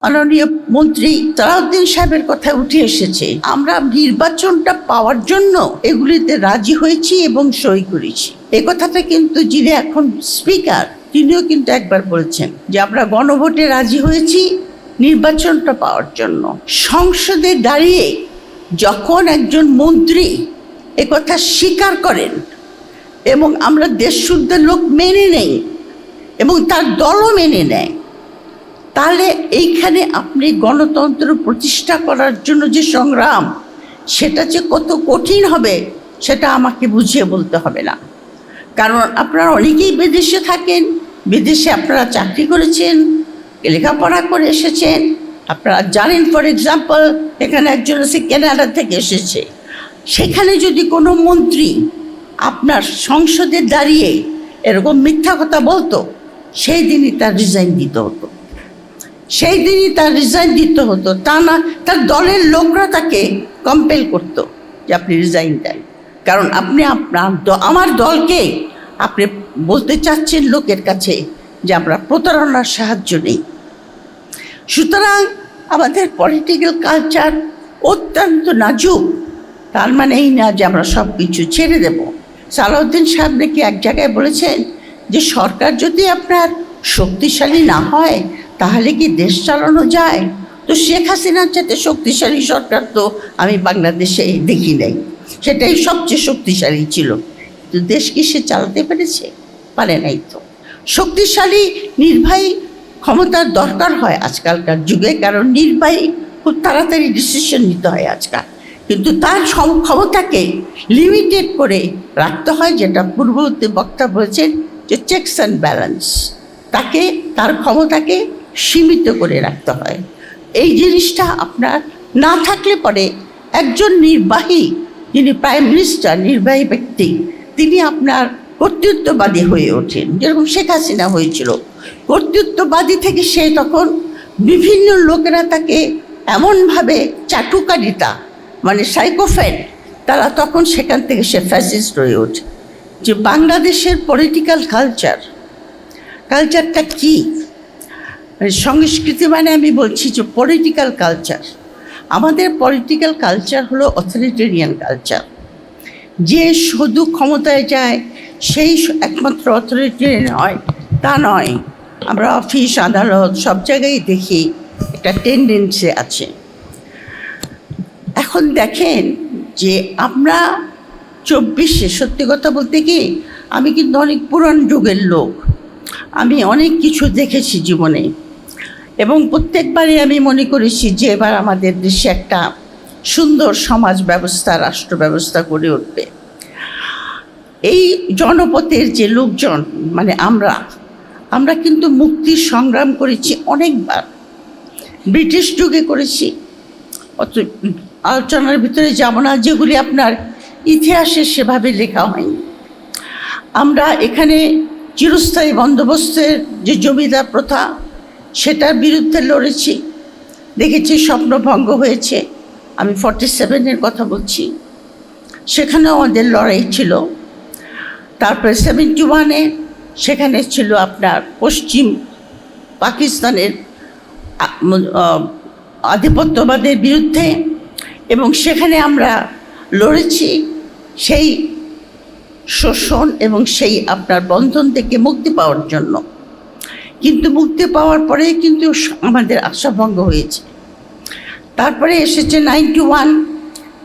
মাননীয় মন্ত্রী সালাউদ্দিন সাহেবের কথা উঠে এসেছে। আমরা নির্বাচনটা পাওয়ার জন্য এগুলিতে রাজি হয়েছি এবং সই করেছি। এই কথাটা কিন্তু যিনি এখন স্পিকার তিনিও কিন্তু একবার বলেছেন যে আমরা গণভোটে রাজি হয়েছি নির্বাচনটা পাওয়ার জন্য। সংসদে দাঁড়িয়ে যখন একজন মন্ত্রী একথা স্বীকার করেন এবং আমরা দেশশুদ্ধের লোক মেনে নেই এবং তার দলও মেনে নেয়, তাহলে এইখানে আপনি গণতন্ত্র প্রতিষ্ঠা করার জন্য যে সংগ্রাম সেটা যে কত কঠিন হবে সেটা আমাকে বুঝিয়ে বলতে হবে না। কারণ আপনারা অনেকেই বিদেশে থাকেন, বিদেশে আপনারা চাকরি করেছেন, লেখাপড়া করে এসেছেন। আপনারা জানেন, ফর এক্সাম্পল এখানে একজন আছে কানাডা থেকে এসেছে। সেখানে যদি কোনো মন্ত্রী আপনার সংসদে দাঁড়িয়ে এরকম মিথ্যা কথা বলতো, সেই দিনই তার রিজাইন দিতে হতো, সেই দিনই তার রিজাইন দিতে হতো। তা না, তার দলের লোকরা তাকে কম্পেল করতো যে আপনি রিজাইন দেন। কারণ আপনি আমার দলকে আপনি বলতে চাচ্ছেন লোকের কাছে যে আমরা প্রতারণার সাহায্য নেই। সুতরাং আমাদের পলিটিক্যাল কালচার অত্যন্ত নাজুক। তার মানে এই না যে আমরা সব কিছু ছেড়ে দেব। সালাউদ্দিন সাহেব নাকি এক জায়গায় বলেছেন যে সরকার যদি আপনার শক্তিশালী না হয় তাহলে কি দেশ চালানো যায়? তো শেখ হাসিনার চাইতে শক্তিশালী সরকার তো আমি বাংলাদেশে দেখি নাই, সেটাই সবচেয়ে শক্তিশালী ছিল। তো দেশ কি সে চালাতে পেরেছে? পারে নাই। তো শক্তিশালী নির্বাহী ক্ষমতার দরকার হয় আজকালকার যুগে, কারণ নির্বাহী খুব তাড়াতাড়ি ডিসিশন নিতে হয় আজকাল, কিন্তু তার ক্ষমতাকে লিমিটেড করে রাখতে হয়, যেটা পূর্ববর্তী বক্তা বলেছেন যে চেকস অ্যান্ড ব্যালেন্স। তাকে তার ক্ষমতাকে সীমিত করে রাখতে হয়। এই জিনিসটা আপনার না থাকলে পরে একজন নির্বাহী, যিনি প্রাইম মিনিস্টার, নির্বাহী ব্যক্তি, তিনি আপনার কর্তৃত্ববাদী হয়ে ওঠেন, যেরকম শেখ হাসিনা হয়েছিল। কর্তৃত্ববাদী থেকে সে তখন বিভিন্ন লোকেরা তাকে এমনভাবে চাটুকারিতা, মানে সাইকোফ্যান, তারা তখন সেখান থেকে সে ফ্যাসিস্ট হয়ে ওঠে। যে বাংলাদেশের পলিটিক্যাল কালচারটা কি, সংস্কৃতি মানে আমি বলছি যে পলিটিক্যাল কালচার। আমাদের পলিটিক্যাল কালচার হলো অথরিটেরিয়ান কালচার। যে শুধু ক্ষমতায় যায় সেই একমাত্র অথরিটেরিয়ান হয় তা নয়। আমরা অফিস আদালত সব জায়গায় দেখি একটা টেন্ডেন্সি আছে। এখন দেখেন যে আমরা 24-এ, সত্যি কথা বলতে কি আমি কিন্তু অনেক পুরান যুগের লোক, আমি অনেক কিছু দেখেছি জীবনে, এবং প্রত্যেকবারই আমি মনে করেছি যে এবার আমাদের দেশে একটা সুন্দর সমাজ ব্যবস্থা, রাষ্ট্র ব্যবস্থা গড়ে উঠবে। এই জনপথের যে লোকজন, মানে আমরা কিন্তু মুক্তির সংগ্রাম করেছি অনেকবার। ব্রিটিশ যুগে করেছি, অত আলোচনার ভিতরে যাব না, যেগুলি আপনার ইতিহাসে সেভাবে লেখা হয়নি। আমরা এখানে চিরস্থায়ী বন্দোবস্তের যে জমিদার প্রথা, সেটার বিরুদ্ধে লড়েছি, দেখেছি স্বপ্নভঙ্গ হয়েছে। আমি 47-এর কথা বলছি, সেখানেও আমাদের লড়াই ছিল। তারপরে 71-এ সেখানে ছিল আপনার পশ্চিম পাকিস্তানের আধিপত্যবাদের বিরুদ্ধে, এবং সেখানে আমরা লড়েছি সেই শোষণ এবং সেই আপনার বন্ধন থেকে মুক্তি পাওয়ার জন্য। কিন্তু মুক্তি পাওয়ার পরে কিন্তু আমাদের আশাভঙ্গ হয়েছে। তারপরে এসেছে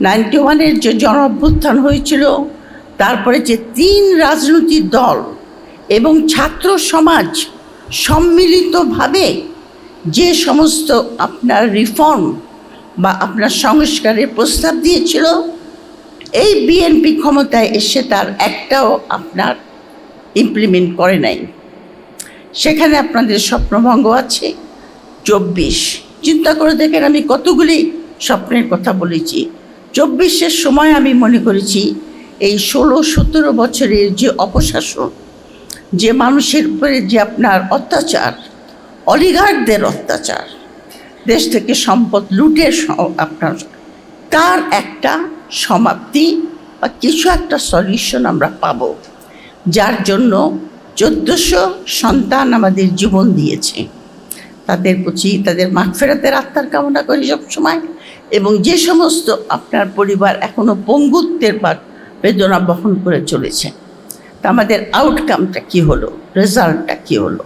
91-এর যে জন অভ্যুত্থান হয়েছিল, তারপরে যে 3 রাজনৈতিক দল এবং ছাত্র সমাজ সম্মিলিতভাবে যে সমস্ত আপনার রিফর্ম বা আপনার সংস্কারের প্রস্তাব দিয়েছিল, এই বিএনপি ক্ষমতায় এসে তার একটাও আপনার ইমপ্লিমেন্ট করে নাই। সেখানে আপনাদের স্বপ্নভঙ্গ আছে। 24 চিন্তা করে দেখেন, আমি কতগুলি স্বপ্নের কথা বলেছি। 24-এর সময় আমি মনে করেছি এই 16-17 বছরের যে অপশাসন, যে মানুষের উপরে যে আপনার অত্যাচার, অলিগার্কদের অত্যাচার, দেশ থেকে সম্পদ লুটের আপনার, তার একটা সমাপ্তি বা কিছু একটা সলিউশন আমরা পাব, যার জন্য 1400 সন্তান আমাদের জীবন দিয়েছে। তাদের প্রতি তাদের মাগফিরাতের আত্মার কামনা করি সবসময়। এবং যে সমস্ত আপনার পরিবার এখনো পঙ্গুত্বের বেদনা বহন করে চলেছে, তা আমাদের আউটকামটা কি হলো, রেজাল্টটা কি হলো?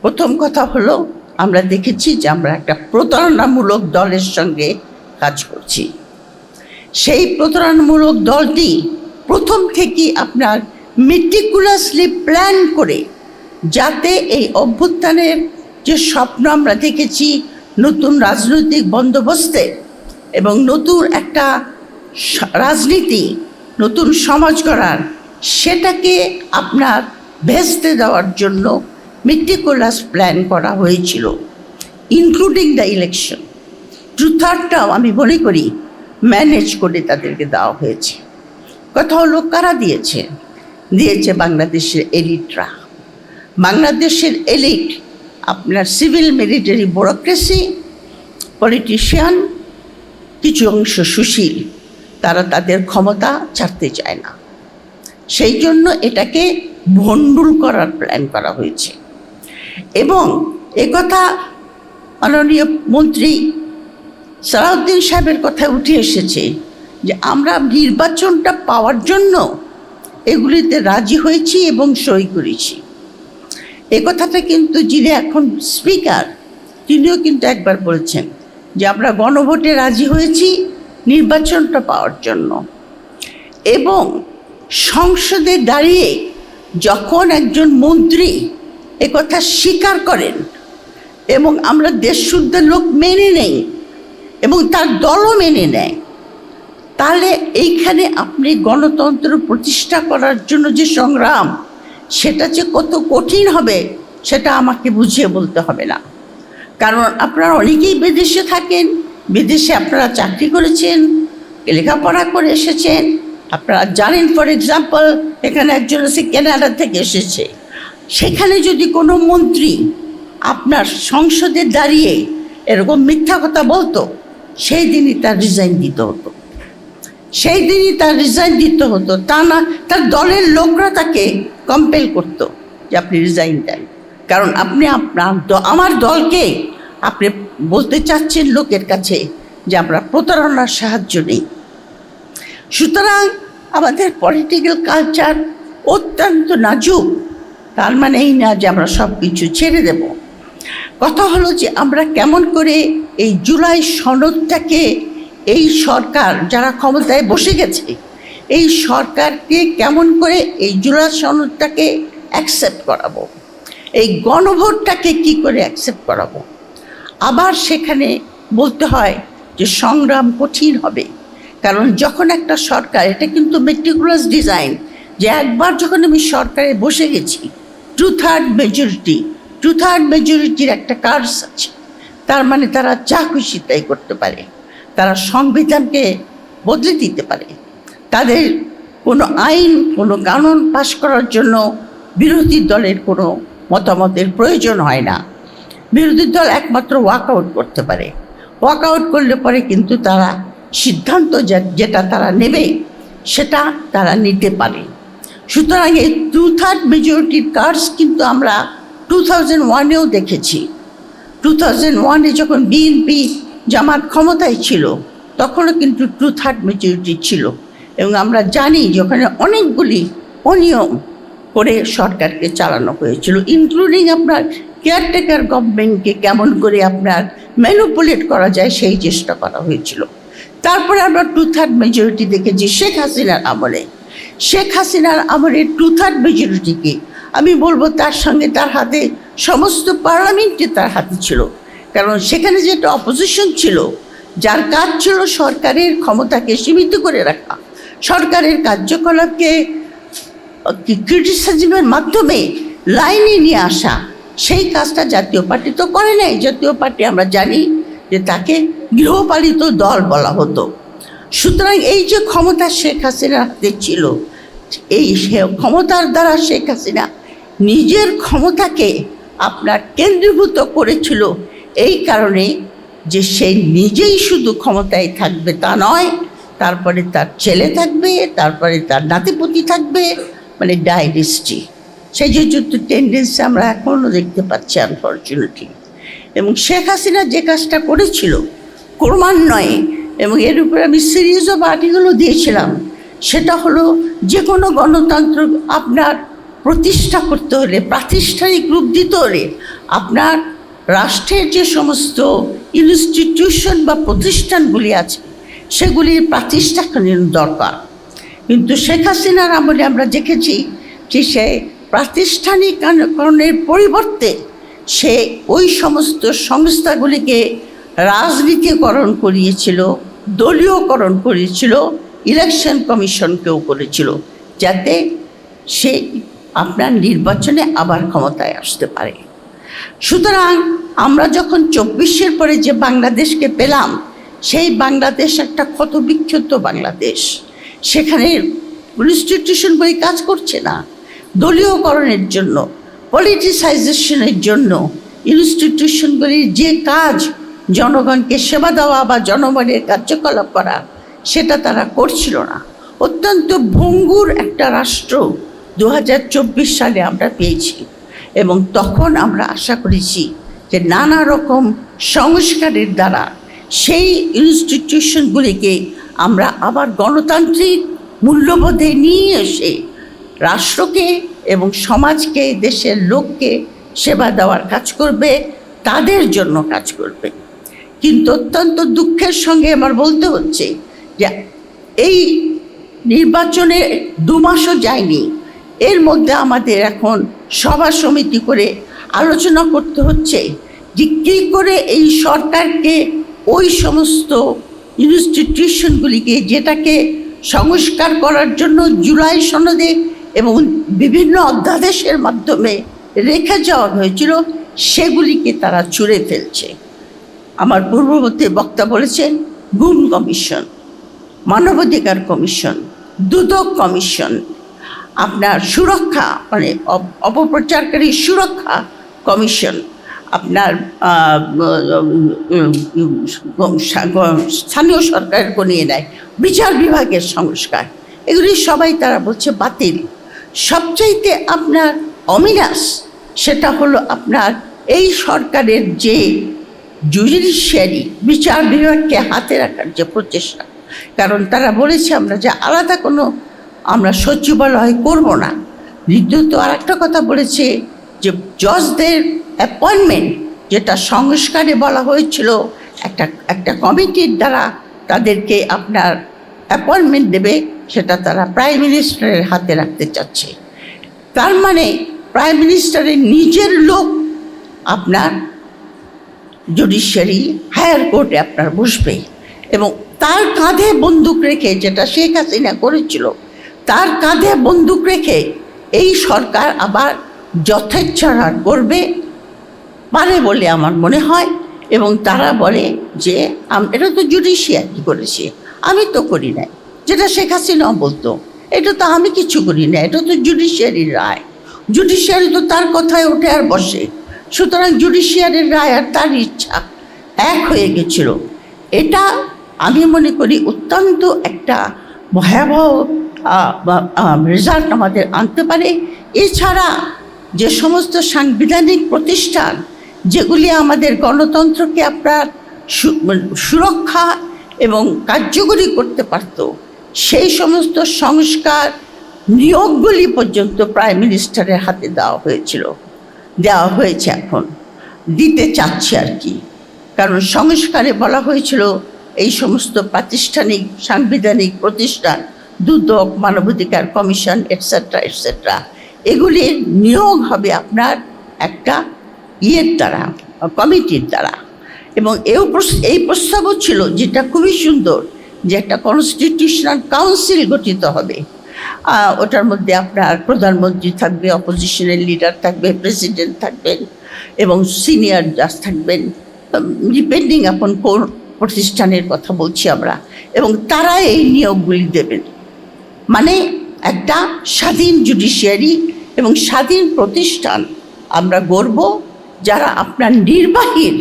প্রথম কথা হলো, আমরা দেখেছি যে আমরা একটা প্রতারণামূলক দলের সঙ্গে কাজ করছি। সেই প্রতারণামূলক দলটি প্রথম থেকেই আপনার মেটিকুলাসলি প্ল্যান করে, যাতে এই অভ্যুত্থানের যে স্বপ্ন আমরা দেখেছি নতুন রাজনৈতিক বন্দোবস্তে এবং নতুন একটা রাজনীতি, নতুন সমাজ গড়ার, সেটাকে আপনার ভেস্তে দেওয়ার জন্য মেটিকুলাস প্ল্যান করা হয়েছিল, ইনক্লুডিং দ্য ইলেকশন। 2/3টাও আমি মনে করি ম্যানেজ করে তাদেরকে দেওয়া হয়েছে। কথা হলো, কারা দিয়েছে? দিয়েছে বাংলাদেশের এলিটরা। বাংলাদেশের এলিট আপনার সিভিল মিলিটারি ব্যুরোক্রেসি, পলিটিশিয়ান, কিছু অংশ সুশীল, তারা তাদের ক্ষমতা ছাড়তে চায় না। সেই জন্য এটাকে ভণ্ডুল করার প্ল্যান করা হয়েছে। এবং একথা মাননীয় মন্ত্রী সালাউদ্দিন সাহেবের কথায় উঠে এসেছে যে আমরা নির্বাচনটা পাওয়ার জন্য এগুলিতে রাজি হয়েছি এবং সই করেছি। এ কথাটা কিন্তু যিনি এখন স্পিকার, তিনিও কিন্তু একবার বলেছেন যে আমরা গণভোটে রাজি হয়েছি নির্বাচনটা পাওয়ার জন্য। এবং সংসদে দাঁড়িয়ে যখন একজন মন্ত্রী একথা স্বীকার করেন এবং আমরা দেশশুদ্ধের লোক মেনে নেই এবং তার দলও মেনে নেয়, তাহলে এইখানে আপনি গণতন্ত্র প্রতিষ্ঠা করার জন্য যে সংগ্রাম, সেটা যে কত কঠিন হবে সেটা আমাকে বুঝিয়ে বলতে হবে না। কারণ আপনারা অনেকেই বিদেশে থাকেন, বিদেশে আপনারা চাকরি করেছেন, লেখাপড়া করে এসেছেন, আপনারা জানেন। ফর এক্সাম্পল, এখানে একজন আছে কানাডা থেকে এসেছে। সেখানে যদি কোনো মন্ত্রী আপনার সংসদে দাঁড়িয়ে এরকম মিথ্যা কথা বলতো, সেই দিনই তার রিজাইন দিতে হতো, সেই দিনই তার রিজাইন দিতে হতো। তা না, তার দলের লোকরা তাকে কম্পেল করতো যে আপনি রিজাইন দেন। কারণ আপনি আমার দলকে আপনি বলতে চাচ্ছেন লোকের কাছে যে আমরা প্রতারণার সাহায্য নেই। সুতরাং আমাদের পলিটিক্যাল কালচার অত্যন্ত নাজুক। তার মানে এই না যে আমরা সব কিছু ছেড়ে দেব। কথা হলো যে আমরা কেমন করে এই জুলাই সনদটাকে, এই সরকার যারা ক্ষমতায় বসে গেছে, এই সরকারকে কেমন করে এই জুলাই সনদটাকে অ্যাকসেপ্ট করাবো, এই গণভোটটাকে কি করে অ্যাকসেপ্ট করাবো। আবার সেখানে বলতে হয় যে সংগ্রাম কঠিন হবে। কারণ যখন একটা সরকার, এটা কিন্তু মেটিকুলাস ডিজাইন, যে একবার যখন আমি সরকারে বসে গেছি, 2/3 মেজরিটি, 2/3 মেজরিটির একটা কার্স আছে। তার মানে তারা যা খুশি তাই করতে পারে, তারা সংবিধানকে বদলে দিতে পারে। তাদের কোনো আইন, কোনো কানুন পাশ করার জন্য বিরোধী দলের কোনো মতামতের প্রয়োজন হয় না। বিরোধী দল একমাত্র ওয়াকআউট করতে পারে। ওয়াকআউট করলে পরে কিন্তু তারা সিদ্ধান্ত যেটা তারা নেবে সেটা তারা নিতে পারে। সুতরাং এই 2/3 মেজরিটির কার্স কিন্তু আমরা 2001-এও দেখেছি। 2001-এ যখন বিএনপি জামাত ক্ষমতায় ছিল, তখনও কিন্তু 2/3 মেজরিটি ছিল। এবং আমরা জানি যে ওখানে অনেকগুলি অনিয়ম করে সরকারকে চালানো হয়েছিল, ইনক্লুডিং আপনার কেয়ারটেকার গভর্নমেন্টকে কেমন করে আপনার ম্যানিপুলেট করা যায় সেই চেষ্টা করা হয়েছিল। তারপরে আমরা 2/3 মেজরিটি দেখেছি শেখ হাসিনার আমলে। শেখ হাসিনার আমলের 2/3 মেজরিটিকে আমি বলবো তার সঙ্গে তার হাতে সমস্ত পার্লামেন্টে তার হাতে ছিল। কারণ সেখানে যে একটা অপোজিশন ছিল, যার কাজ ছিল সরকারের ক্ষমতাকে সীমিত করে রাখা, সরকারের কার্যকলাপকে ক্রিটিসিজমের মাধ্যমে লাইনে নিয়ে আসা, সেই কাজটা জাতীয় পার্টি তো করে নাই। জাতীয় পার্টি আমরা জানি যে তাকে গৃহপালিত দল বলা হতো। সুতরাং এই যে ক্ষমতা শেখ হাসিনার হাতে ছিল, এই ক্ষমতার দ্বারা শেখ হাসিনা নিজের ক্ষমতাকে আপনার কেন্দ্রীভূত করেছিল এই কারণে যে সে নিজেই শুধু ক্ষমতায় থাকবে তা নয়, তারপরে তার ছেলে থাকবে, তারপরে তার নাতিপুতি থাকবে, মানে ডাইনেস্টি। সেই যে যুদ্ধ টেন্ডেন্সি আমরা এখনও দেখতে পাচ্ছি আনফর্চুনেটলি। এবং শেখ হাসিনা যে কাজটা করেছিল ক্রমান্বয়ে, এবং এর উপরে আমি সিরিজ অফ আর্টিকেলও দিয়েছিলাম, সেটা হলো যে কোনো গণতন্ত্র আপনার প্রতিষ্ঠা করতে হলে, প্রাতিষ্ঠানিক রূপ দিতে হলে আপনার রাষ্ট্রের যে সমস্ত ইনস্টিটিউশন বা প্রতিষ্ঠানগুলি আছে সেগুলির প্রাতিষ্ঠানিক দরকার। কিন্তু শেখ হাসিনার আমলে আমরা দেখেছি যে সে প্রাতিষ্ঠানিকরণের পরিবর্তে সে ওই সমস্ত সংস্থাগুলিকে রাজনীতিকরণ করিয়েছিল, দলীয়করণ করেছিল, ইলেকশন কমিশনকেও করেছিল, যাতে সে আপনার নির্বাচনে আবার ক্ষমতায় আসতে পারে। সুতরাং আমরা যখন 24-এর পরে যে বাংলাদেশকে পেলাম, সেই বাংলাদেশ একটা ক্ষতবিক্ষত বাংলাদেশ। সেখানে ইনস্টিটিউশনগুলি কাজ করছে না, দলীয়করণের জন্য, পলিটিসাইজেশনের জন্য ইনস্টিটিউশনগুলির যে কাজ জনগণকে সেবা দেওয়া বা জনগণের কার্যকলাপ করা, সেটা তারা করছিল না। অত্যন্ত ভঙ্গুর একটা রাষ্ট্র 2024 সালে আমরা পেয়েছি, এবং তখন আমরা আশা করেছি যে নানা রকম সংস্কারের দ্বারা সেই ইনস্টিটিউশনগুলিকে আমরা আবার গণতান্ত্রিক মূল্যবোধে নিয়ে এসে রাষ্ট্রকে এবং সমাজকে, দেশের লোককে সেবা দেওয়ার কাজ করবে, তাদের জন্য কাজ করবে। কিন্তু অত্যন্ত দুঃখের সঙ্গে আমার বলতে হচ্ছে যে এই নির্বাচনে 2 মাসও যায়নি, এর মধ্যে আমাদের এখন সভা সমিতি করে আলোচনা করতে হচ্ছে যে কী করে এই সরকারকে ওই সমস্ত ইনস্টিটিউশনগুলিকে, যেটাকে সংস্কার করার জন্য জুলাই সনদে এবং বিভিন্ন অধ্যাদেশের মাধ্যমে রেখে যাওয়া হয়েছিল, সেগুলিকে তারা ছুঁড়ে ফেলছে। আমার পূর্ববর্তী বক্তা বলেছেন গুম কমিশন, মানবাধিকার কমিশন, দুদক কমিশন, আপনার সুরক্ষা মানে অপপ্রচারকারী সুরক্ষা কমিশন, আপনার স্থানীয় সরকারকে নিয়ে নেয়, বিচার বিভাগের সংস্কার, এগুলি সবাই তারা বলছে বাতিল। সবচাইতে আপনার অমিনাস সেটা হলো আপনার এই সরকারের যে জুডিশিয়ারি, বিচার বিভাগকে হাতে রাখার যে প্রচেষ্টা, কারণ তারা বলেছে আমরা যে আলাদা কোনো আমরা সচিবালয় করব না। দ্বিতীয়ত আর একটা কথা বলেছে যে জজদের অ্যাপয়েন্টমেন্ট, যেটা সংস্কারে বলা হয়েছিল একটা কমিটির দ্বারা তাদেরকে আপনার অ্যাপয়েন্টমেন্ট দেবে, সেটা তারা প্রাইম মিনিস্টারের হাতে রাখতে চাচ্ছে। তার মানে প্রাইম মিনিস্টারের নিজের লোক আপনার জুডিশিয়ারি হায়ার কোর্টে আপনার বসবে, এবং তার কাঁধে বন্দুক রেখে, যেটা শেখ হাসিনা করেছিল, তার কাঁধে বন্দুক রেখে এই সরকার আবার যথেচ্ছাচার করবে পারে বলে আমার মনে হয়। এবং তারা বলে যে এটা তো জুডিশিয়ারি করেছে, আমি তো করি নাই, যেটা শেখ হাসিনাও বলতো, এটা তো আমি কিছু করি না, এটা তো জুডিশিয়ারির রায়, জুডিশিয়ারি তো তার কথায় ওঠে আর বসে। সুতরাং জুডিশিয়ারির রায় আর তার ইচ্ছা এক হয়ে গেছিল। এটা আমি মনে করি অত্যন্ত একটা ভয়াবহ রেজাল্ট আমাদের আনতে পারে। এছাড়া যে সমস্ত সাংবিধানিক প্রতিষ্ঠান যেগুলি আমাদের গণতন্ত্রকে আপনার সুরক্ষা এবং কার্যকরী করতে পারত, সেই সমস্ত সংস্কার নিয়োগগুলি পর্যন্ত প্রাইম মিনিস্টারের হাতে দেওয়া হয়েছে, এখন দিতে চাচ্ছে আর কি। কারণ সংস্কারে বলা হয়েছিল এই সমস্ত প্রাতিষ্ঠানিক সাংবিধানিক প্রতিষ্ঠান, দুদক, মানবাধিকার কমিশন, এটসেট্রা এটসেট্রা, এগুলির নিয়োগ হবে আপনার একটা দ্বারা, কমিটির দ্বারা। এবং এই প্রস্তাবও ছিল, যেটা খুবই সুন্দর, যে একটা কনস্টিটিউশনাল কাউন্সিল গঠিত হবে। ওটার মধ্যে আপনার প্রধানমন্ত্রী থাকবে, অপোজিশনের লিডার থাকবে, প্রেসিডেন্ট থাকবেন, এবং সিনিয়র জাজ থাকবেন, ডিপেন্ডিং আপন কোন প্রতিষ্ঠানের কথা বলছি আমরা, এবং তারা এই নিয়োগগুলি দেবেন। মানে একটা স্বাধীন জুডিশিয়ারি এবং স্বাধীন প্রতিষ্ঠান আমরা গড়ব, যারা আপনার নির্বাহীর,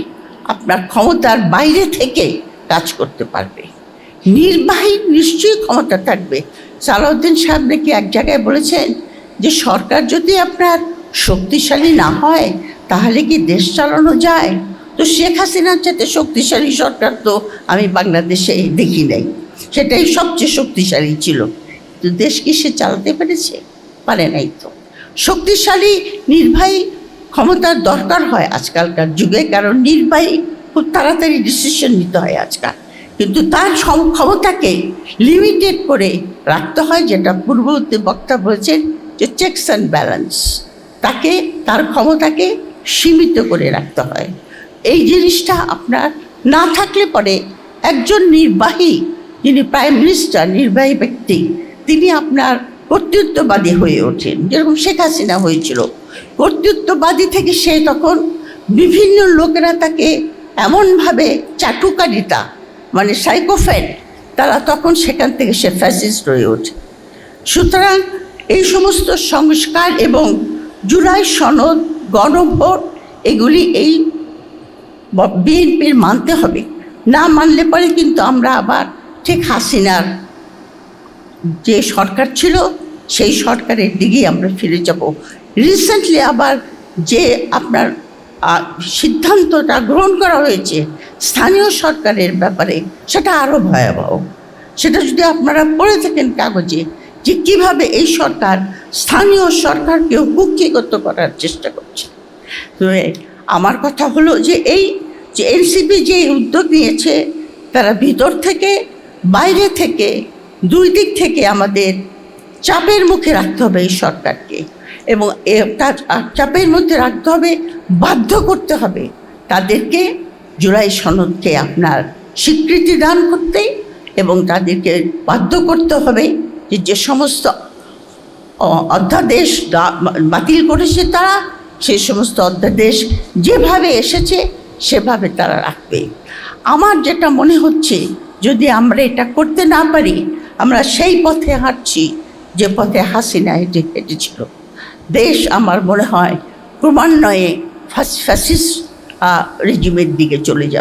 আপনার ক্ষমতার বাইরে থেকে কাজ করতে পারবে। নির্বাহীর নিশ্চয়ই ক্ষমতা থাকবে। সালাউদ্দিন সাহেব নাকি এক জায়গায় বলেছেন যে সরকার যদি আপনার শক্তিশালী না হয়, তাহলে কি দেশ চালানো যায়? তো শেখ হাসিনার চাইতে শক্তিশালী সরকার তো আমি বাংলাদেশে দেখি নাই, সেটাই সবচেয়ে শক্তিশালী ছিল। তো দেশ কি সে চালাতে পেরেছে? পারে নাই। তো শক্তিশালী নির্বাহী ক্ষমতার দরকার হয় আজকালকার যুগে, কারণ নির্বাহী খুব তাড়াতাড়ি ডিসিশন নিতে হয় আজকাল, কিন্তু তার ক্ষমতাকে লিমিটেড করে রাখতে হয়, যেটা পূর্ববর্তী বক্তা বলেছেন যে চেকস অ্যান্ড ব্যালেন্স, তাকে তার ক্ষমতাকে সীমিত করে রাখতে হয়। এই জিনিসটা আপনার না থাকলে পরে একজন নির্বাহী, যিনি প্রাইম মিনিস্টার, নির্বাহী ব্যক্তি, তিনি আপনার কর্তৃত্ববাদী হয়ে ওঠেন, যেরকম শেখ হাসিনা হয়েছিল। কর্তৃত্ববাদী থেকে সে তখন বিভিন্ন লোকেরা তাকে এমনভাবে চাটুকারিতা, মানে সাইকোফ্যাট, তারা তখন সেখান থেকে সে ফ্যাসিস্ট হয়ে ওঠে। সুতরাং এই সমস্ত সংস্কার এবং জুলাই সনদ, গণভোট, এগুলি এই বিএনপির মানতে হবে। না মানলে পরে কিন্তু আমরা আবার ঠিক হাসিনার যে সরকার ছিল সেই সরকারের দিকেই আমরা ফিরে যাব। রিসেন্টলি আবার যে আপনার সিদ্ধান্তটা গ্রহণ করা হয়েছে স্থানীয় সরকারের ব্যাপারে, সেটা আরও ভয়াবহ। সেটা যদি আপনারা পড়ে থাকেন কাগজে, যে কীভাবে এই সরকার স্থানীয় সরকারকেও কুক্ষিগত করার চেষ্টা করছে। তো আমার কথা হলো যে এই যে এনসিপি যে উদ্যোগ নিয়েছে, তারা ভিতর থেকে বাইরে থেকে দুই দিক থেকে আমাদের চাপের মুখে রাখতে হবে এই সরকারকে, এবং চাপের মধ্যে রাখতে হবে, বাধ্য করতে হবে তাদেরকে জুলাই সনদকে আপনার স্বীকৃতি দান করতে, এবং তাদেরকে বাধ্য করতে হবে যে যে সমস্ত অধ্যাদেশ বাতিল করেছে তারা, সেই সমস্ত অধ্যাদেশ যেভাবে এসেছে সেভাবে তারা রাখবে। আমার যেটা মনে হচ্ছে, যদি আমরা এটা করতে না পারি, আমরা সেই পথে হাঁটছি যে পথে হাসিনা হেঁটেছিল। দেশ আমার মনে হয় ক্রমান্বয়ে ফ্যাসিস্ট রেজিমের দিকে চলে যাবে।